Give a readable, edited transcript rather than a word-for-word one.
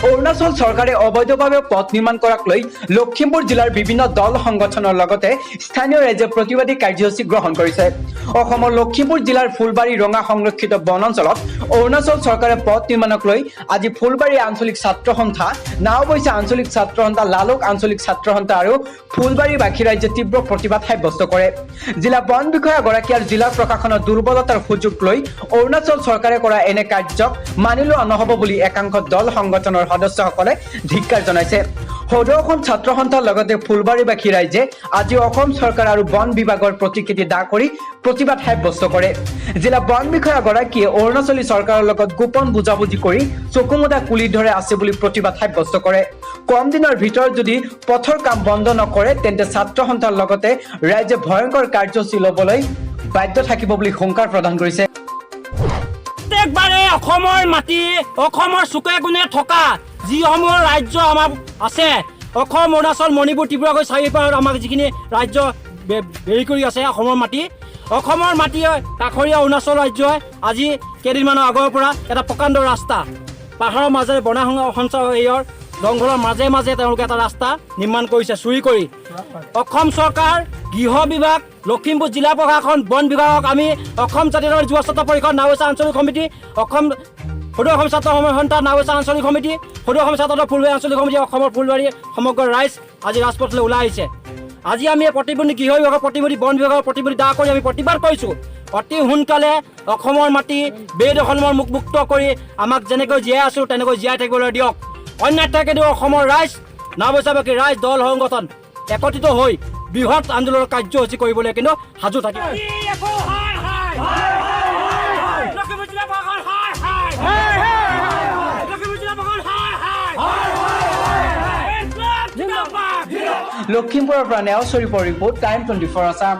অৰুণাচল চৰকাৰে অবৈধভাৱে পথ নিৰ্মাণ কৰাক লৈ লখিমপুৰ জিলাৰ বিভিন্ন দল সংগঠনৰ লগতে স্থানীয় ৰাইজে প্ৰতিবাদী কাৰ্যসূচী গ্ৰহণ কৰিছে। অসমৰ লখিমপুৰ জিলাৰ ফুলবাৰী ৰঙা সংৰক্ষিত বনাঞ্চলত অৰুণাচল চৰকাৰে পথ নিৰ্মাণক লৈ আজি ফুলবাৰী আঞ্চলিক ছাত্ৰ সন্থা, নাওবৈচা আঞ্চলিক ছাত্ৰ সন্থা, লালুক আঞ্চলিক ছাত্ৰ সন্থা আৰু ফুলবাৰীবাসী ৰাইজে তীব্ৰ প্ৰতিবাদ সাব্যস্ত কৰে। জিলা বন বিষয়াগৰাকী আৰু জিলা প্ৰশাসনৰ দুৰ্বলতাৰ সুযোগ লৈ অৰুণাচল চৰকাৰে কৰা এনে কাৰ্যক মানি লোৱা নহ'ব বুলি একাংশ দল সংগঠনৰ সদস্যসকলে ধিক্কাৰ জনাইছে। সদৌ অসম ছাত্ৰ সন্থাৰ লগতে ফুলবাৰীবাসী ৰাইজে আজি অসম চৰকাৰ আৰু বন বিভাগৰ প্ৰতিকৃতি দাহ কৰি প্ৰতিবাদ সাব্যস্ত কৰে। জিলা বন বিষয়াগৰাকীয়ে অৰুণাচলী চৰকাৰৰ লগত গোপন বুজাবুজি কৰি চকুমুদা কুলি ধৰে আছে বুলি প্ৰতিবাদ সাব্যস্ত কৰে। কম দিনৰ ভিতৰত যদি পথৰ কাম বন্ধ নকৰে তেন্তে ছাত্ৰ সন্থাৰ লগতে ৰাইজে ভয়ংকৰ কাৰ্যসূচী ল'বলৈ বাধ্য থাকিব বুলি হুংকাৰ প্ৰদান কৰিছে। প্ৰত্যেকবাৰে অসমৰ মাটি, অসমৰ চুকে কোণে থকা যিসমূহ ৰাজ্য আমাৰ আছে, অসম, অৰুণাচল, মণিপুৰ, ত্ৰিপুৰাকৈ চাৰিওপাৰত আমাক যিখিনি ৰাজ্য বেৰি কৰি আছে অসমৰ মাটি কাষৰীয়া অৰুণাচল ৰাজ্যই আজি কেইদিনমানৰ আগৰ পৰা এটা প্ৰকাণ্ড ৰাস্তা পাহাৰৰ মাজেৰে বনা সঞ্চয়ৰ জংঘলৰ মাজে মাজে তেওঁলোকে এটা ৰাস্তা নিৰ্মাণ কৰিছে চুৰি কৰি। অসম চৰকাৰ, গৃহ বিভাগ, লখিমপুৰ জিলা প্ৰশাসন, বন বিভাগক আমি অসম জাতীয় যুৱ ছাত্ৰ পৰিষদ, নাওবৈচা আঞ্চলিক সমিতি, সদৌ অসম ছাত্ৰ সন্থা, নাওবৈচা আঞ্চলিক সমিতি, সদৌ অসম ছাত্ৰ ফুলবাৰী আঞ্চলিক সমিতি, অসমৰ ফুলবাৰী সমগ্ৰ ৰাইজ আজি ৰাজপথলৈ ওলাই আহিছে। আজি আমি প্ৰতিবন্ধী গৃহ বিভাগৰ প্ৰতিবন্ধী, বন বিভাগৰ প্ৰতিবন্ধী দাহ কৰি আমি প্ৰতিবাদ কৰিছোঁ। অতি সোনকালে অসমৰ মাটি বেদখলৰ মুক্ত কৰি আমাক যেনেকৈ জীয়াই আছোঁ তেনেকৈ জীয়াই থাকিবলৈ দিয়ক। অন্যথা কিন্তু অসমৰ ৰাইজ, নাওবৈচাবাসী ৰাইজ, দল সংগঠন একত্ৰিত হৈ বৃহৎ আন্দোলনৰ কাৰ্যসূচী কৰিবলৈ কিন্তু সাজু থাকিব। লখিমপুৰৰ পৰা নেওচৰীফৰ ৰিপৰ্ট, টাইম 24 আছাম।